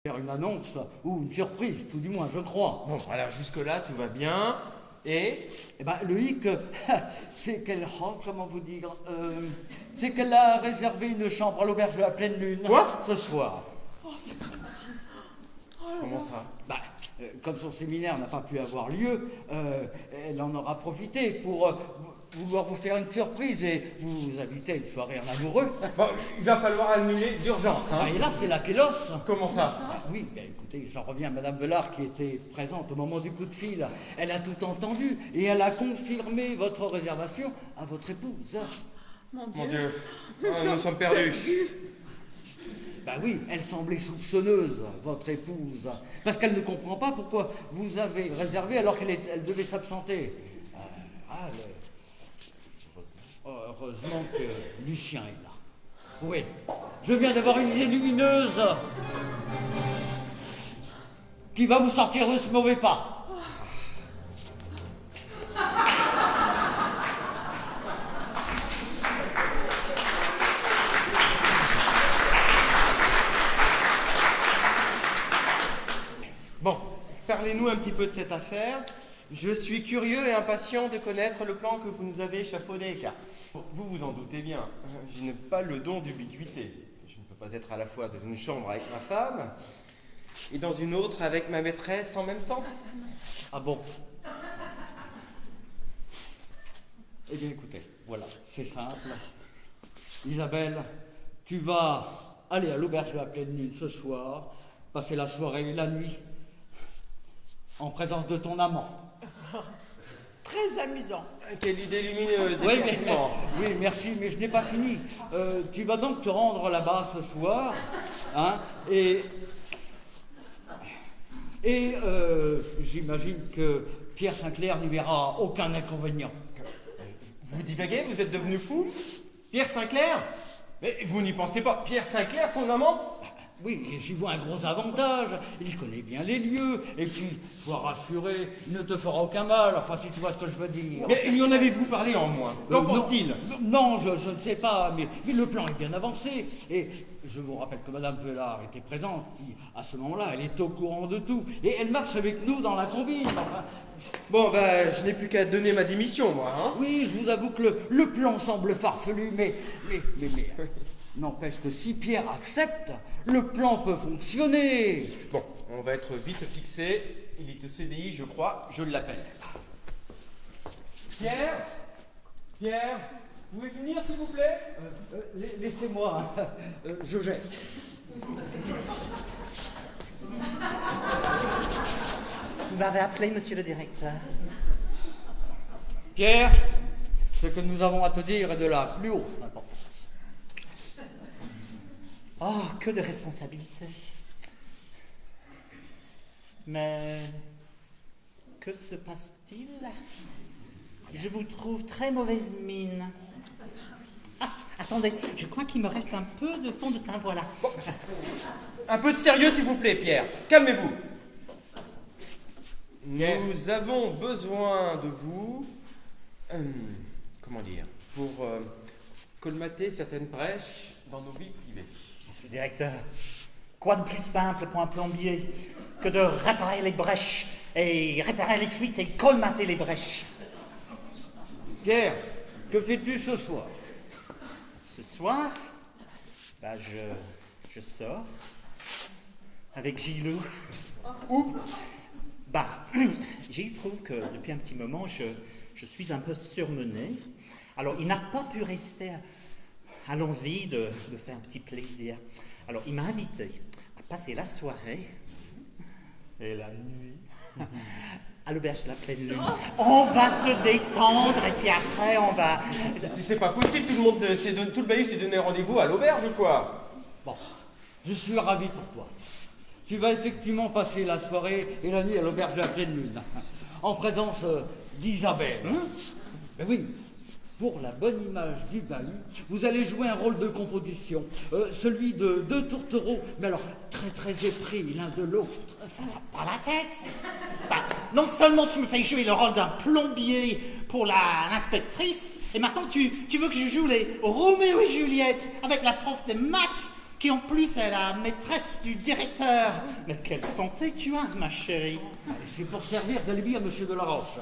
Faire une annonce ou une surprise, tout du moins, je crois. Bon, alors jusque-là, tout va bien. Et Eh ben, le hic, c'est qu'elle, comment vous dire, c'est qu'elle a réservé une chambre à l'auberge de la Pleine Lune. Quoi Ce soir. Oh, c'est pas possible. Oh là comment là. ça? Bah, comme son séminaire n'a pas pu avoir lieu, elle en aura profité pour vouloir vous faire une surprise et vous inviter à une soirée en amoureux. Bon, il va falloir annuler d'urgence, hein. Ah, et là, c'est la kélos. Comment ça? Ah oui, bien écoutez, j'en reviens à Madame Velard qui était présente au moment du coup de fil. Elle a tout entendu et elle a confirmé votre réservation à votre épouse. Mon Mon Dieu. Dieu, nous sommes perdus. Bah oui, elle semblait soupçonneuse, votre épouse, parce qu'elle ne comprend pas pourquoi vous avez réservé alors qu'elle devait s'absenter. Heureusement que Lucien est là. Oui, je viens d'avoir une idée lumineuse qui va vous sortir de ce mauvais pas. Bon, parlez-nous un petit peu de cette affaire. Je suis curieux et impatient de connaître le plan que vous nous avez échafaudé, car vous vous en doutez bien, je n'ai pas le don d'ubiquité. Je ne peux pas être à la fois dans une chambre avec ma femme et dans une autre avec ma maîtresse en même temps. Ah bon? Eh bien écoutez, voilà, c'est simple. Isabelle, tu vas aller à l'auberge de la Pleine Lune ce soir, passer la soirée et la nuit en présence de ton amant. Très amusant. Quelle idée lumineuse, Oui, effectivement. oui, merci, mais je n'ai pas fini. Tu vas donc te rendre là-bas ce soir, hein, et j'imagine que Pierre Sinclair n'y verra aucun inconvénient. Vous divaguez, vous êtes devenu fou? Pierre Sinclair? Mais vous n'y pensez pas, Pierre Sinclair, son amant? Oui, j'y vois un gros avantage. Il connaît bien les lieux. Et puis, sois rassuré, il ne te fera aucun mal. Enfin, si tu vois ce que je veux dire. Mais lui en avez-vous parlé en moins? Qu'en pense-t-il? Non, je ne sais pas, mais le plan est bien avancé. Et je vous rappelle que Madame Velard était présente. À ce moment-là, elle est au courant de tout. Et elle marche avec nous dans la combine. Enfin, Bon, bah, je n'ai plus qu'à donner ma démission, moi, hein. oui, je vous avoue que le plan semble farfelu, mais n'empêche que si Pierre accepte, le plan peut fonctionner. Bon, on va être vite fixé. Il est au CDI, je crois. Je l'appelle. Pierre? Pierre? Vous pouvez venir, s'il vous plaît? Laissez-moi, je jette. Vous m'avez appelé, monsieur le directeur. Pierre, ce que nous avons à te dire est de la plus haute importance. Oh, que de responsabilité. Mais que se passe-t-il? Je vous trouve très mauvaise mine. Ah, attendez, je crois qu'il me reste un peu de fond de teint, voilà. Un peu de sérieux, s'il vous plaît, Pierre. Calmez-vous. Pierre. Nous avons besoin de vous, comment dire, pour colmater certaines brèches dans nos vies privées. Monsieur le directeur, quoi de plus simple pour un plombier que de réparer les brèches et réparer les fuites et colmater les brèches? Pierre, que fais-tu ce soir? Ce soir, bah je sors avec Gilou. Où? Bah, Gilles trouve que depuis un petit moment, je suis un peu surmené. Alors, il n'a pas pu rester à l'envie de me faire un petit plaisir. Alors, il m'a invité à passer la soirée et la nuit à l'auberge de la Pleine Lune. On va se détendre et puis après, on va... C'est pas possible, tout le bahut s'est donné rendez-vous à l'auberge ou quoi? Bon, je suis ravi pour toi. Tu vas effectivement passer la soirée et la nuit à l'auberge de la Pleine Lune, en présence d'Isabelle. Ben oui, pour la bonne image du bahut, vous allez jouer un rôle de composition, celui de deux tourtereaux, mais alors très très épris l'un de l'autre. Ça va pas la tête. Bah, non seulement tu me fais jouer le rôle d'un plombier pour l'inspectrice, et maintenant tu veux que je joue les Roméo et Juliette avec la prof de maths. qui en plus est la maîtresse du directeur. Mais quelle santé tu as, ma chérie. C'est pour servir d'alibi à monsieur de la Roche,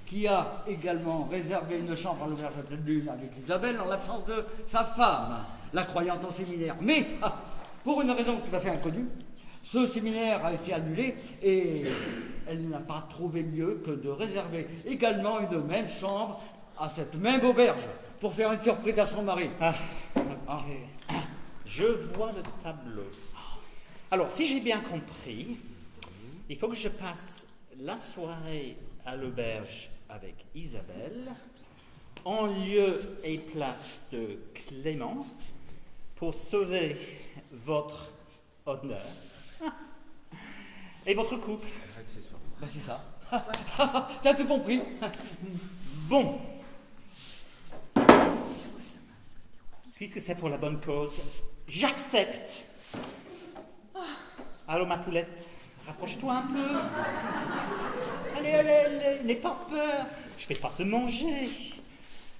qui a également réservé une chambre à l'auberge à pleine lune avec Isabelle en l'absence de sa femme, la croyante en séminaire. Mais, pour une raison tout à fait inconnue, ce séminaire a été annulé et elle n'a pas trouvé mieux que de réserver également une même chambre à cette même auberge pour faire une surprise à son mari. Je vois le tableau. Alors, si j'ai bien compris, il faut que je passe la soirée à l'auberge avec Isabelle, en lieu et place de Clément, pour sauver votre honneur et votre couple. Ben c'est ça. T'as tout compris. Bon. Puisque c'est pour la bonne cause, j'accepte. Allô, ma poulette, rapproche-toi un peu. Allez, n'aie pas peur. Je vais pas te manger.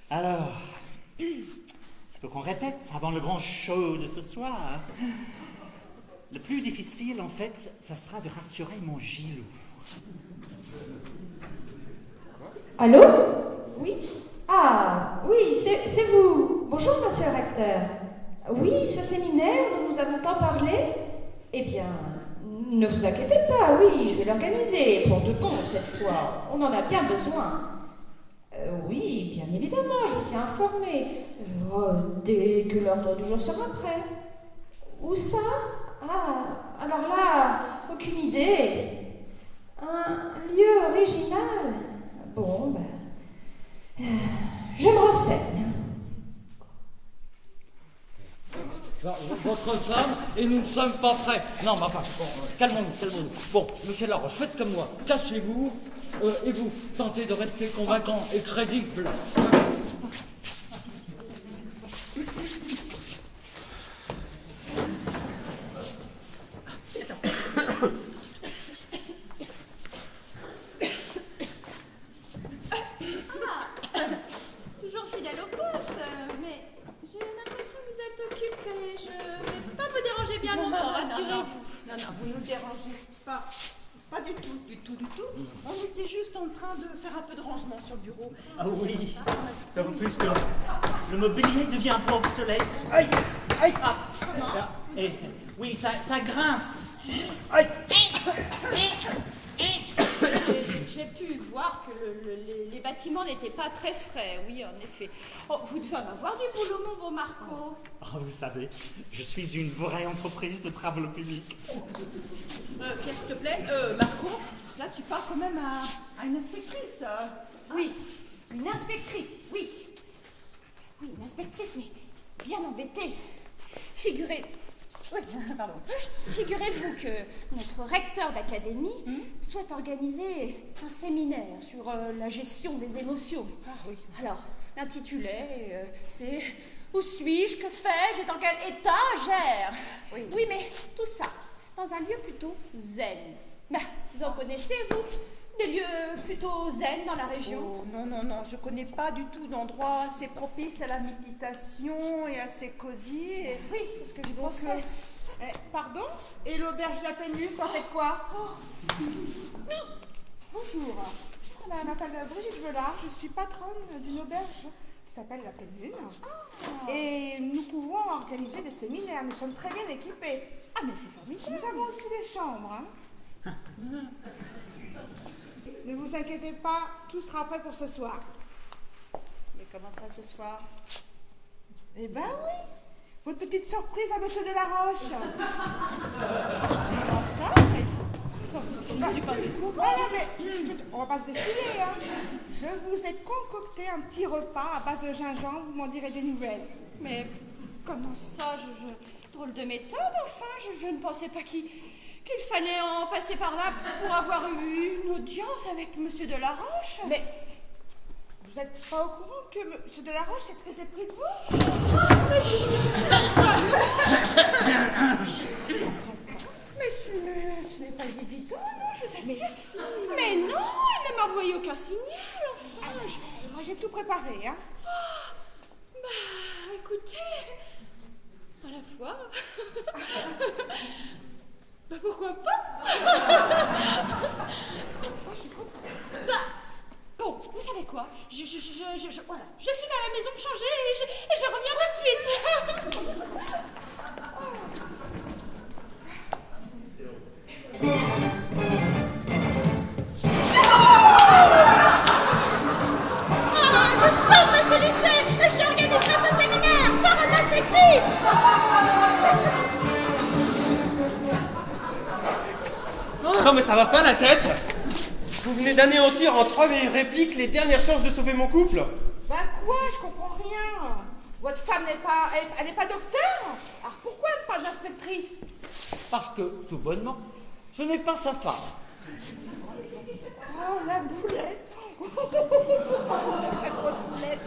Alors, il faut qu'on répète avant le grand show de ce soir. Le plus difficile, en fait, ça sera de rassurer mon Gilou. Allô? Oui? Ah, oui, c'est vous. Bonjour, monsieur le recteur. Oui, ce séminaire dont nous avons tant parlé? Eh bien, ne vous inquiétez pas, oui, je vais l'organiser pour de bon cette fois. On en a bien besoin. Oui, bien évidemment, je vous tiens informé. Dès que l'ordre du jour sera prêt. Où ça? Ah, alors là, aucune idée. Un lieu original. Bon, ben, je me renseigne. Votre femme et nous ne sommes pas prêts. Non, mais enfin, bon, calmons-nous. Bon, monsieur Laroche, faites comme moi. Cachez-vous et vous tentez de rester convaincant et crédible. Toujours fidèle au poste, mais j'ai l'impression que vous êtes occupé. Je vais pas vous déranger bien longtemps, rassurez-vous. Non, vous nous dérangez pas. Pas du tout. On était juste en train de faire un peu de rangement sur le bureau. Ah oui, en plus que le mobilier devient un peu obsolète. Aïe. Et oui, ça grince. J'ai pu voir que les bâtiments n'étaient pas très frais, oui, en effet. Oh, vous devez en avoir du boulot, mon bon Marco. Vous savez, je suis une vraie entreprise de travaux publics. Pierre, s'il te plaît, Marco, là tu parles quand même à une inspectrice. Oui, une inspectrice, oui. Oui, une inspectrice, mais bien embêtée. Figurez-vous que notre recteur d'académie souhaite organiser un séminaire sur la gestion des émotions. Ah oui. Alors, l'intitulé, c'est « Où suis-je? Que fais-je? Et dans quel état gère ?» Oui, mais tout ça dans un lieu plutôt zen. Ben, vous en connaissez, vous? Des lieux plutôt zen dans la région? Oh, non, je connais pas du tout d'endroit assez propice à la méditation et assez cosy. Oui, c'est ce que je Donc, pensais. pardon? Et l'auberge de la pleine lune, ça fait quoi? Bonjour. Je m'appelle Brigitte Velard, je suis patronne d'une auberge qui s'appelle la pleine lune. Et nous pouvons organiser des séminaires, nous sommes très bien équipés. Ah, mais c'est formidable. Nous avons aussi des chambres. Ne vous inquiétez pas, tout sera prêt pour ce soir. Mais comment ça, ce soir? Eh ben oui, votre petite surprise à Monsieur Delaroche. Comment ça? Mais je ne suis pas au courant. Voilà, mais on va pas se défiler, hein. Je vous ai concocté un petit repas à base de gingembre, vous m'en direz des nouvelles. Mais comment ça? Drôle de méthode, enfin. Je ne pensais pas qu'il fallait en passer par là pour avoir eu une audience avec Monsieur Delaroche. Mais vous êtes pas au courant que Monsieur Delaroche est très épris de vous? Mais ce n'est pas évident, non, je sais. Mais non, elle ne m'a envoyé aucun signal, enfin. Moi j'ai tout préparé, hein. Bah, écoutez, voilà Ma foi. Bah pourquoi pas? Bon, vous savez quoi? Voilà, je file à la maison me changer et je reviens tout de suite. Ah, je sors de ce lycée! J'organiserai ce séminaire! Parole d'inspectrice! Non mais ça va pas la tête! Vous venez d'anéantir en 3 répliques les dernières chances de sauver mon couple! Ben quoi? Je comprends rien. Votre femme n'est pas... Elle n'est pas docteur? Alors pourquoi elle n'est pas inspectrice? Parce que, tout bonnement, ce n'est pas sa femme. Oh, la boulette. La grosse boulette.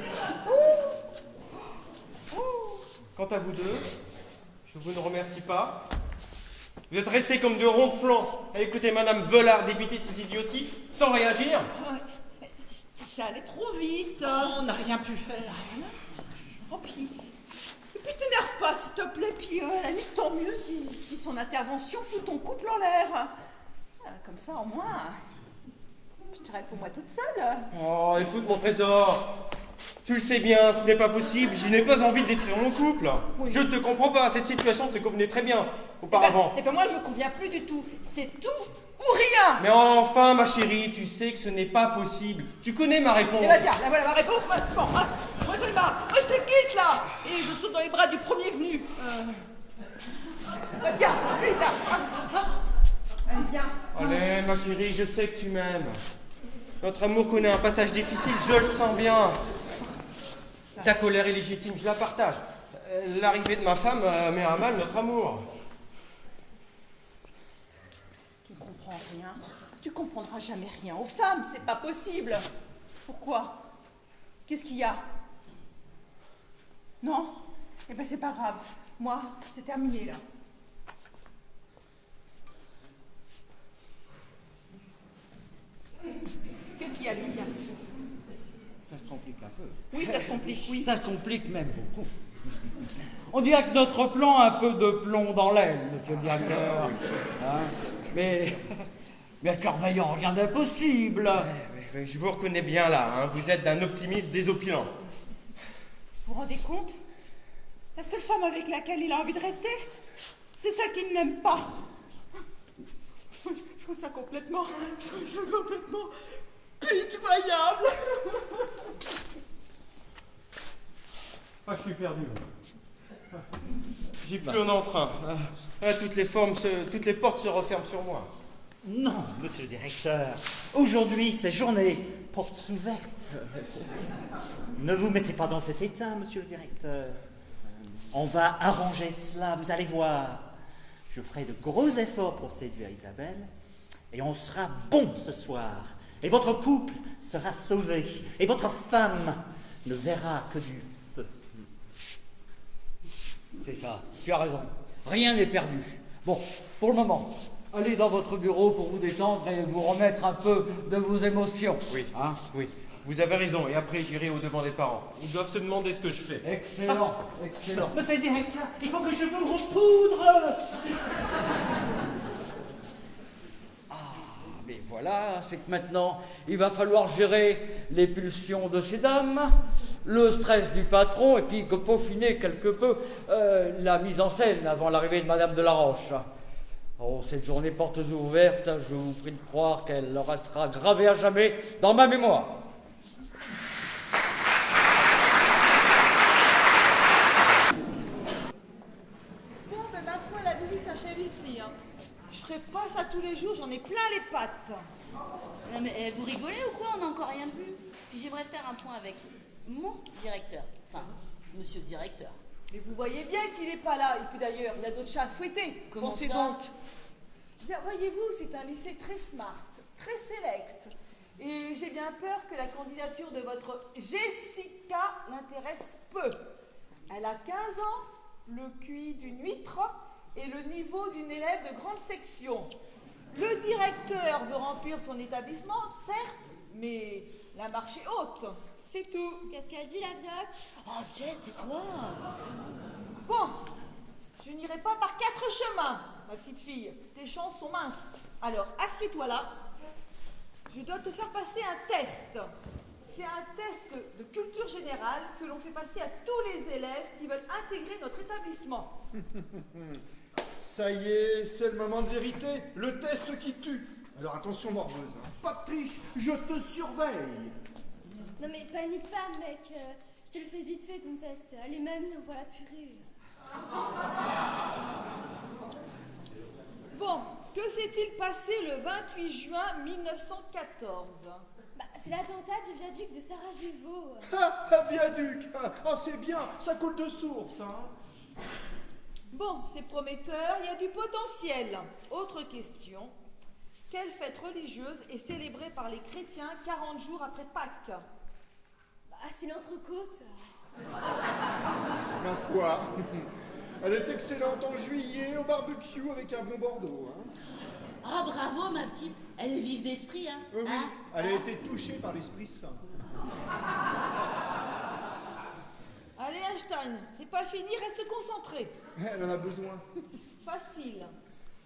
Quant à vous deux, je vous ne remercie pas. Vous êtes restés comme deux ronflants à écouter Madame Velard débiter ses idioties sans réagir. Ça allait trop vite. On n'a rien pu faire. Oh, puis t'énerve pas, s'il te plaît. Puis à la limite, tant mieux si son intervention fout ton couple en l'air. Comme ça, au moins, je te réponds moi toute seule. Oh, écoute mon trésor. Tu le sais bien, ce n'est pas possible. Je n'ai pas envie de détruire mon couple. Oui. Je ne te comprends pas. Cette situation te convenait très bien auparavant. Et ben moi, je me conviens plus du tout. C'est tout ou rien. Mais enfin, ma chérie, tu sais que ce n'est pas possible. Tu connais ma réponse. Et bah tiens, là voilà ma réponse. Bon, moi je moi je te quitte là. Et je saute dans les bras du premier venu. Bah tiens, lui là. Allez, viens. Allez, ma chérie, je sais que tu m'aimes. Notre amour connaît un passage difficile, je le sens bien. Ta colère est légitime, je la partage. L'arrivée de ma femme met à mal notre amour. Tu comprends rien. Tu comprendras jamais rien aux femmes, c'est pas possible. Pourquoi? Qu'est-ce qu'il y a? Non? Eh ben c'est pas grave. Moi, c'est terminé là. Qu'est-ce qu'il y a, Lucien? Ça se complique un peu. Oui, ça se complique, oui. Ça complique même beaucoup. On dirait que notre plan a un peu de plomb dans l'aile, monsieur le directeur. Hein, mais à cœur vaillant, rien d'impossible. Oui, je vous reconnais bien là, hein. Vous êtes d'un optimisme désopilant. Vous vous rendez compte? La seule femme avec laquelle il a envie de rester, c'est celle qu'il n'aime pas. Je trouve ça complètement pitoyable. Ah, je suis perdu. J'ai plus en entrain. Toutes les portes se referment sur moi. Non, monsieur le directeur. Aujourd'hui, c'est journée portes ouvertes. Ne vous mettez pas dans cet état, monsieur le directeur. On va arranger cela, vous allez voir. Je ferai de gros efforts pour séduire Isabelle. Et on sera bon ce soir. Et votre couple sera sauvé. Et votre femme ne verra que du peu. C'est ça, tu as raison. Rien n'est perdu. Bon, pour le moment, allez dans votre bureau pour vous détendre et vous remettre un peu de vos émotions. Oui, Hein? oui. Vous avez raison. Et après, j'irai au-devant des parents. Ils doivent se demander ce que je fais. Excellent, excellent. Monsieur le directeur, il faut que je vous repoudre. Mais voilà, c'est que maintenant, il va falloir gérer les pulsions de ces dames, le stress du patron, et puis peaufiner quelque peu la mise en scène avant l'arrivée de Madame de la Roche. Oh, cette journée portes ouvertes, je vous prie de croire qu'elle restera gravée à jamais dans ma mémoire. Bon, ben ma foi, la visite s'achève ici. Hein. Je ferai pas ça tous les jours, j'en ai plein les pattes. Non mais vous rigolez ou quoi? On n'a encore rien vu. Puis j'aimerais faire un point avec mon directeur. Enfin, monsieur le directeur. Mais vous voyez bien qu'il n'est pas là. Et puis d'ailleurs, il a d'autres chats à fouetter. Comment Pensez ça? donc. Bien, voyez-vous, c'est un lycée très smart, très select. Et j'ai bien peur que la candidature de votre Jessica l'intéresse peu. Elle a 15 ans, le QI d'une huître et le niveau d'une élève de grande section. Le directeur veut remplir son établissement, certes, mais la marche est haute. C'est tout. Qu'est-ce qu'elle dit, la vioque? Oh Jess, tais-toi. Bon, Je n'irai pas par 4 chemins, ma petite fille. Tes chances sont minces. Alors, assieds-toi là. Je dois te faire passer un test. C'est un test de culture générale que l'on fait passer à tous les élèves qui veulent intégrer notre établissement. Ça y est, c'est le moment de vérité, le test qui tue. Alors attention morveuse, hein. Pas de triche, je te surveille. Non mais panique pas mec, je te le fais vite fait ton test. Allez mamie, on voit la purée. Bon, que s'est-il passé le 28 juin 1914 ? Bah c'est l'attentat du viaduc de Sarajevo. Ah, viaduc. Ah, c'est bien, ça coule de source, hein. Bon, c'est prometteur, il y a du potentiel. Autre question. Quelle fête religieuse est célébrée par les chrétiens 40 jours après Pâques ? Bah c'est l'entrecôte. Ma foi, elle est excellente en juillet au barbecue avec un bon Bordeaux, hein. Ah, bravo, ma petite. Elle est vive d'esprit, hein. Oui, Hein elle a été touchée par l'Esprit Saint. Allez Einstein, c'est pas fini, reste concentré. Elle en a besoin. Facile.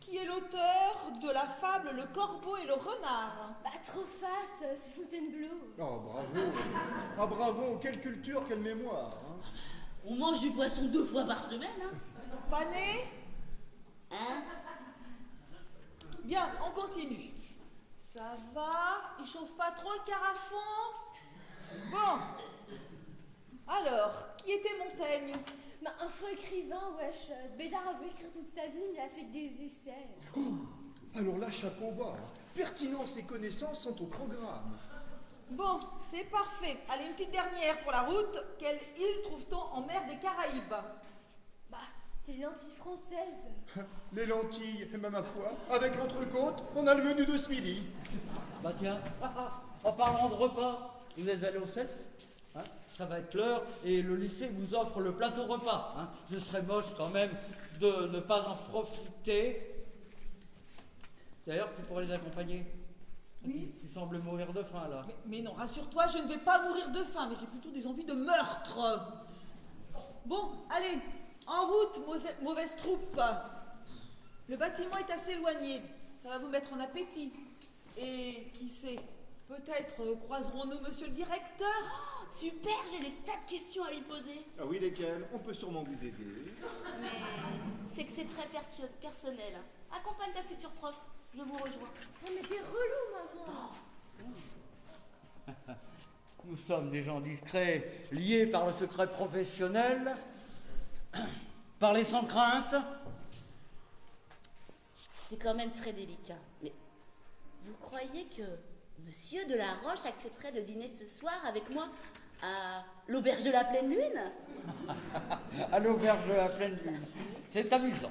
Qui est l'auteur de la fable Le Corbeau et le Renard ? Bah trop face, c'est Fontainebleau. Oh, bravo. Ah, bravo, quelle culture, quelle mémoire, hein. On mange du poisson 2 fois par semaine, hein. Pané ? Hein? Bien, on continue. Ça va, il chauffe pas trop le carafon ? Bon. Alors, qui était Montaigne ? Bah un faux écrivain, wesh. Ce bédard a beau écrire toute sa vie, mais il a fait des essais. Alors là, chapeau bas. Pertinence et connaissances sont au programme. Bon, c'est parfait. Allez, une petite dernière pour la route. Quelle île trouve-t-on en mer des Caraïbes ? Bah c'est les lentilles françaises. Les lentilles, même ma foi. Avec l'entrecôte, on a le menu de ce midi. Bah tiens, en parlant de repas, vous êtes allés au self, hein, ça va être l'heure et le lycée vous offre le plateau repas. Hein. Ce serait moche quand même de ne pas en profiter. D'ailleurs, tu pourrais les accompagner. Oui. Tu sembles mourir de faim là. Mais non, rassure-toi, je ne vais pas mourir de faim, mais j'ai plutôt des envies de meurtre. Bon, allez, en route, mauvaise troupe. Le bâtiment est assez éloigné, ça va vous mettre en appétit. Et qui sait, peut-être croiserons-nous monsieur le directeur ? Super, j'ai des tas de questions à lui poser. Ah oui, lesquelles? On peut sûrement vous aider. Mais c'est que c'est très personnel. Accompagne ta future prof, je vous rejoins. Oh mais t'es relou maman. Nous sommes des gens discrets, liés par le secret professionnel, parler sans crainte. C'est quand même très délicat. Mais vous croyez que Monsieur de la Roche accepterait de dîner ce soir avec moi à l'auberge de la pleine lune? À l'auberge de la pleine lune. C'est amusant.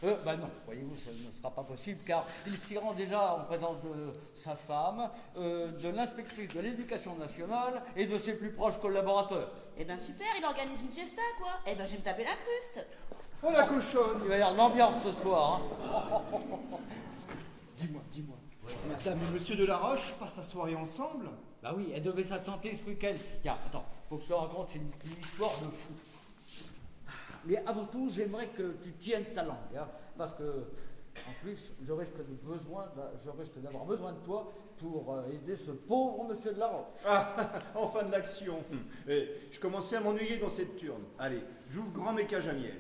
Bah non, voyez-vous, ça ne sera pas possible car il s'y rend déjà en présence de sa femme, de l'inspectrice de l'éducation nationale et de ses plus proches collaborateurs. Eh ben super, il organise une fiesta quoi. Eh ben je vais me taper la fruste. Oh la cochonne! Il va y avoir de l'ambiance ce soir. Hein. Dis-moi, madame et monsieur de la Roche passent la soirée ensemble? Bah oui, elle devait s'absenter ce week-end. Tiens, attends, faut que je te raconte, c'est une histoire de fou. Mais avant tout, j'aimerais que tu tiennes ta langue, hein, parce que, en plus, je risque d'avoir besoin de toi pour aider ce pauvre monsieur de la Roche. Ah, enfin de l'action. Et je commençais à m'ennuyer dans cette turne. Allez, j'ouvre grand mes cages à miel.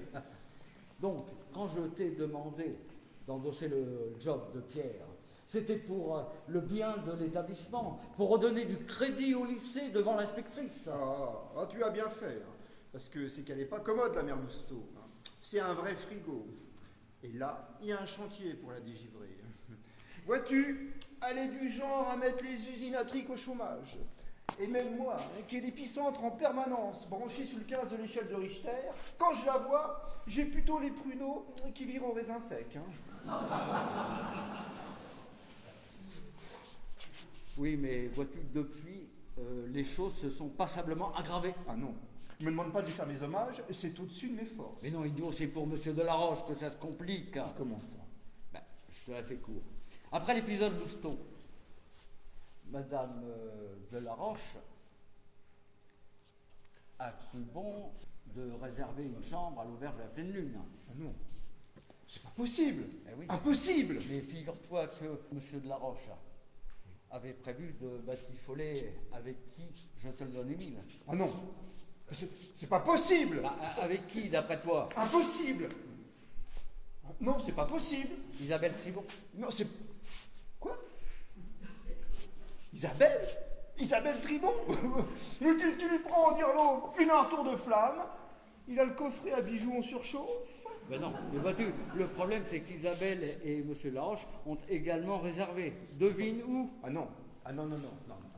Donc, quand je t'ai demandé d'endosser le job de Pierre, c'était pour le bien de l'établissement, pour redonner du crédit au lycée devant l'inspectrice. Ah, tu as bien fait, hein, parce que c'est qu'elle n'est pas commode, la mère Lousteau. Hein. C'est un vrai frigo. Et là, il y a un chantier pour la dégivrer. Vois-tu, elle est du genre à mettre les usines à trique au chômage. Et même moi, hein, qui ai l'épicentre en permanence, branché sur le 15 de l'échelle de Richter, quand je la vois, j'ai plutôt les pruneaux qui virent au raisin sec. Hein. Oui, mais vois-tu, depuis, les choses se sont passablement aggravées. Ah non, ne me demande pas de lui faire mes hommages, c'est au-dessus de mes forces. Mais non, idiot, c'est pour monsieur Delaroche que ça se complique. Comment ça? Ben, je te la fais court. Après l'épisode Lousteau, madame Delaroche a cru bon de réserver une chambre à l'auberge de la Pleine Lune. Ah non, c'est pas possible. Eh oui. Impossible. Mais figure-toi que M. de la Roche avait prévu de batifoler avec qui je te le donne, Émile. Ah non, c'est pas possible. Bah, avec qui, d'après toi? Impossible. Ah, non, c'est pas possible. Isabelle Tribon. Non, c'est... Quoi? Isabelle Tribon. Mais qu'est-ce qui lui prend en dire l'eau? Une un tour de flamme. Il a le coffret à bijoux en surchauffe. Ben non, mais vois-tu, le problème c'est qu'Isabelle et M. Laroche ont également réservé. Devine où? Ah non, non,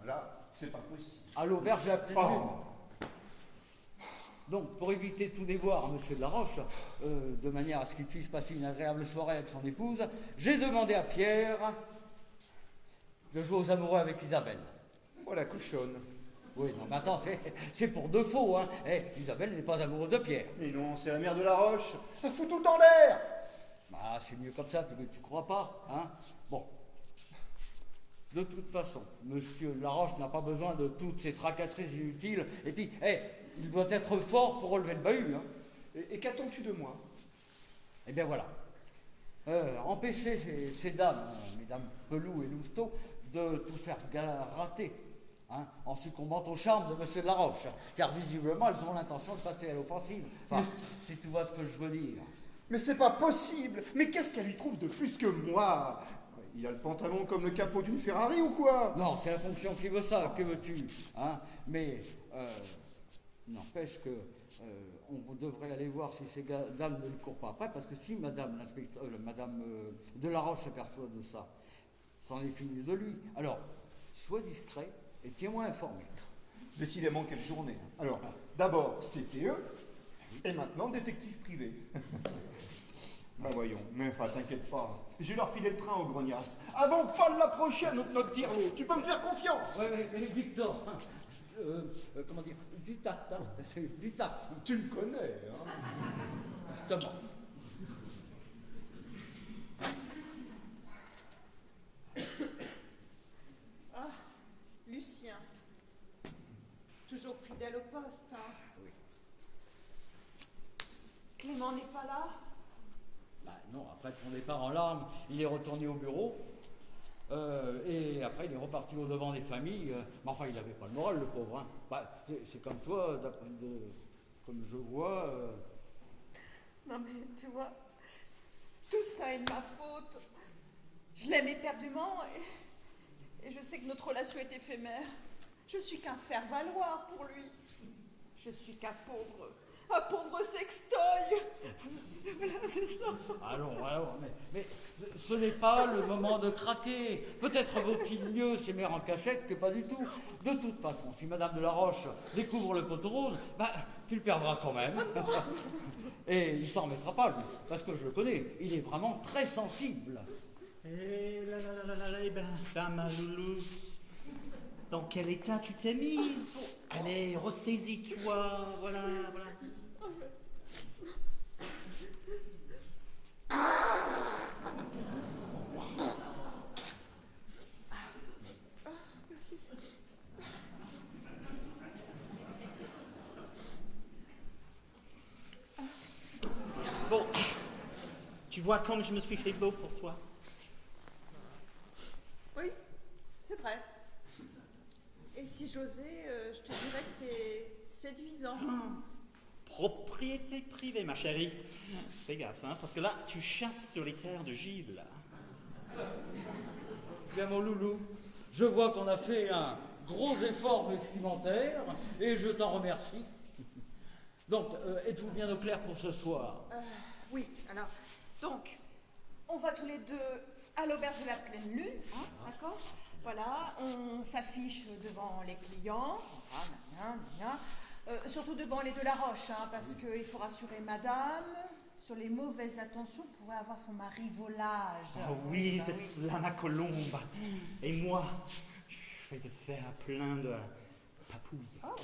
là, c'est pas possible. À l'auberge de la Pleine Lune. Donc, pour éviter tout déboire à M. de la Roche, de manière à ce qu'il puisse passer une agréable soirée avec son épouse, j'ai demandé à Pierre de jouer aux amoureux avec Isabelle. Oh la cochonne. Oui, non, mais attends, c'est pour de faux, hein. Isabelle n'est pas amoureuse de Pierre. Mais non, c'est la mère de la Roche. Elle fout tout en l'air. Bah, c'est mieux comme ça, tu crois pas, hein? Bon. De toute façon, Monsieur Laroche n'a pas besoin de toutes ces tracasseries inutiles. Et puis, il doit être fort pour relever le bahut, hein. Et qu'attends-tu de moi? Eh bien voilà. Empêcher ces dames, mesdames Pelou et Lousteau, de tout faire rater, hein, en succombant au charme de Monsieur de la Roche. Car visiblement, elles ont l'intention de passer à l'offensive. Enfin, si tu vois ce que je veux dire. Mais c'est pas possible. Mais qu'est-ce qu'elle y trouve de plus que moi? Il a le pantalon comme le capot d'une Ferrari ou quoi? Non, c'est la fonction qui veut ça, que veux-tu, hein? Mais, n'empêche que on devrait aller voir si ces dames ne le courent pas après, parce que si Madame de la Roche s'aperçoit de ça, c'en est fini de lui. Alors, sois discret et tiens-moi informé. Décidément, quelle journée. Alors, d'abord CPE, et maintenant détective privé. Ben voyons, mais enfin, t'inquiète pas. Je vais leur filer le train au grognasse. Avant pas la prochaine, notre tire-l'eau. Tu peux me faire confiance. Ouais, mais Victor, comment dire, du tact, hein, du tact. Tu le connais, hein. Justement. Ah, Lucien. Toujours fidèle au poste, hein. Oui. Clément n'est pas là? Bah non, après son départ en larmes, il est retourné au bureau. Et après, il est reparti au devant des familles. Mais enfin, il n'avait pas le moral, le pauvre. Hein. Bah, c'est comme toi, comme je vois. Non mais tu vois, tout ça est de ma faute. Je l'aime éperdument et je sais que notre relation est éphémère. Je suis qu'un faire-valoir pour lui. Je suis un pauvre sextoy. Voilà, c'est ça. Allons, mais ce n'est pas le moment de craquer. Peut-être vaut-il mieux s'aimer en cachette que pas du tout. De toute façon, si Madame de la Roche découvre le poteau rose, bah, tu le perdras quand même. Et il s'en remettra pas, lui, parce que je le connais. Il est vraiment très sensible. Eh ben, ma louloute, dans quel état tu t'es mise? Allez, ressaisis-toi, voilà. Bon, tu vois comme je me suis fait beau pour toi. Oui, c'est vrai. Et si j'osais, je te dirais que t'es séduisant. Propriété privée, ma chérie. Fais gaffe, hein, parce que là, tu chasses sur les terres de Gilles. Bien, mon loulou, je vois qu'on a fait un gros effort vestimentaire et je t'en remercie. Donc, êtes-vous bien au clair pour ce soir? Oui, alors, donc, on va tous les deux à l'auberge de la Pleine Lune, hein, d'accord? Voilà, on s'affiche devant les clients, surtout devant les de la Roche, hein, parce qu'il faut rassurer madame sur les mauvaises attentions que pourrait avoir son mari volage. Ah oui, c'est cela ma colombe. Et moi, je vais te faire plein de papouilles. Oh.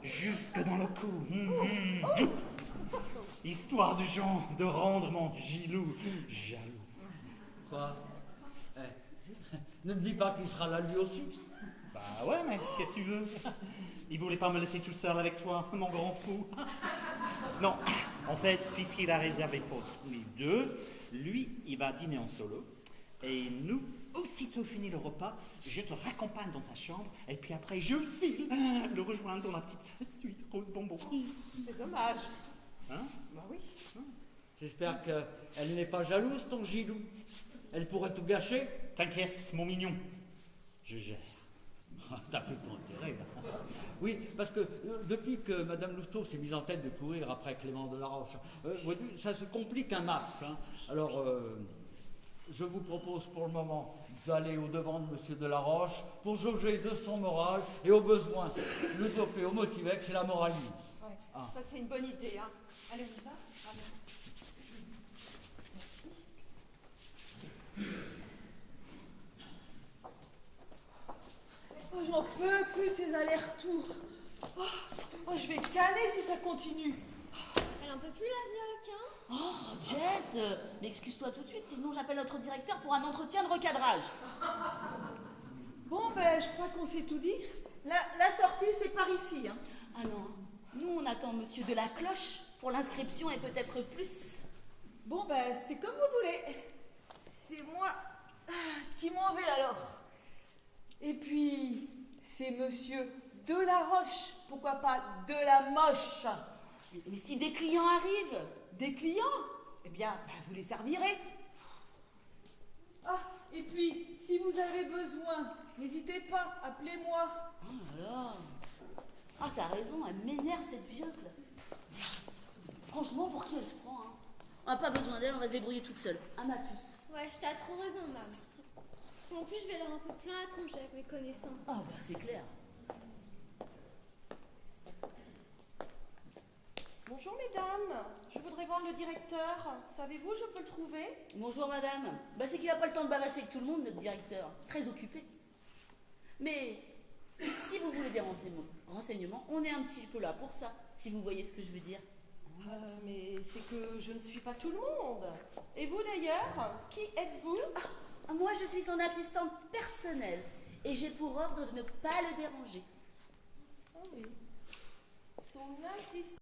Jusque dans le cou. Histoire du genre de rendre mon Gilou jaloux. Quoi? Ne me dis pas qu'il sera là lui aussi. Bah ouais, mais qu'est-ce que tu veux? Il voulait pas me laisser tout seul avec toi, mon grand fou. Non, en fait, puisqu'il a réservé pour les deux, lui, il va dîner en solo. Et nous, aussitôt fini le repas, je te raccompagne dans ta chambre. Et puis après, je file le rejoindre dans la petite suite rose bonbon. C'est dommage. Hein? Bah oui. J'espère qu'elle n'est pas jalouse, ton Gilou. Elle pourrait tout gâcher. T'inquiète, mon mignon. Je gère. T'as plus ton intérêt, là. Oui, parce que depuis que Madame Lousteau s'est mise en tête de courir après Clément de la Roche, ça se complique un max. Hein. Alors, je vous propose pour le moment d'aller au-devant de Monsieur de la Roche pour jauger de son moral et au besoin le doper au Motivex et la moraline. Ouais. Ah. Ça, c'est une bonne idée. Hein. Allez, on y va. Allez. Oh, j'en peux plus de ces allers-retours. Oh, je vais caler si ça continue. Elle en peut plus la vie avec, hein? Oh, Jess, mais excuse-toi tout de suite, sinon j'appelle notre directeur pour un entretien de recadrage. Bon, ben, je crois qu'on s'est tout dit. La sortie, c'est par ici. Hein. Ah non, nous on attend Monsieur de la Cloche pour l'inscription et peut-être plus. Bon, ben, c'est comme vous voulez. C'est moi qui m'en vais alors. Et puis, c'est Monsieur de la Roche. Pourquoi pas de la Moche? Mais si des clients arrivent. Des clients? Eh bien, ben, vous les servirez. Ah, et puis, si vous avez besoin, n'hésitez pas, appelez-moi. Oh là là. Ah, t'as raison, elle m'énerve cette vieille là. Franchement, pour qui elle se prend, hein? On n'a pas besoin d'elle, on va se débrouiller toute seule. À ma puce. Ouais, je t'as trop raison, maman. En plus, je vais leur en faire plein la tronche avec mes connaissances. Ah bah c'est clair. Bonjour mesdames, je voudrais voir le directeur. Savez-vous, je peux le trouver? Bonjour madame. Bah c'est qu'il n'a pas le temps de bavasser avec tout le monde, notre directeur. Très occupé. Mais si vous voulez des renseignements, on est un petit peu là pour ça, si vous voyez ce que je veux dire. Mais c'est que je ne suis pas tout le monde. Et vous d'ailleurs, qui êtes-vous? Moi je suis son assistante personnelle et j'ai pour ordre de ne pas le déranger. Ah oui. Son assistante.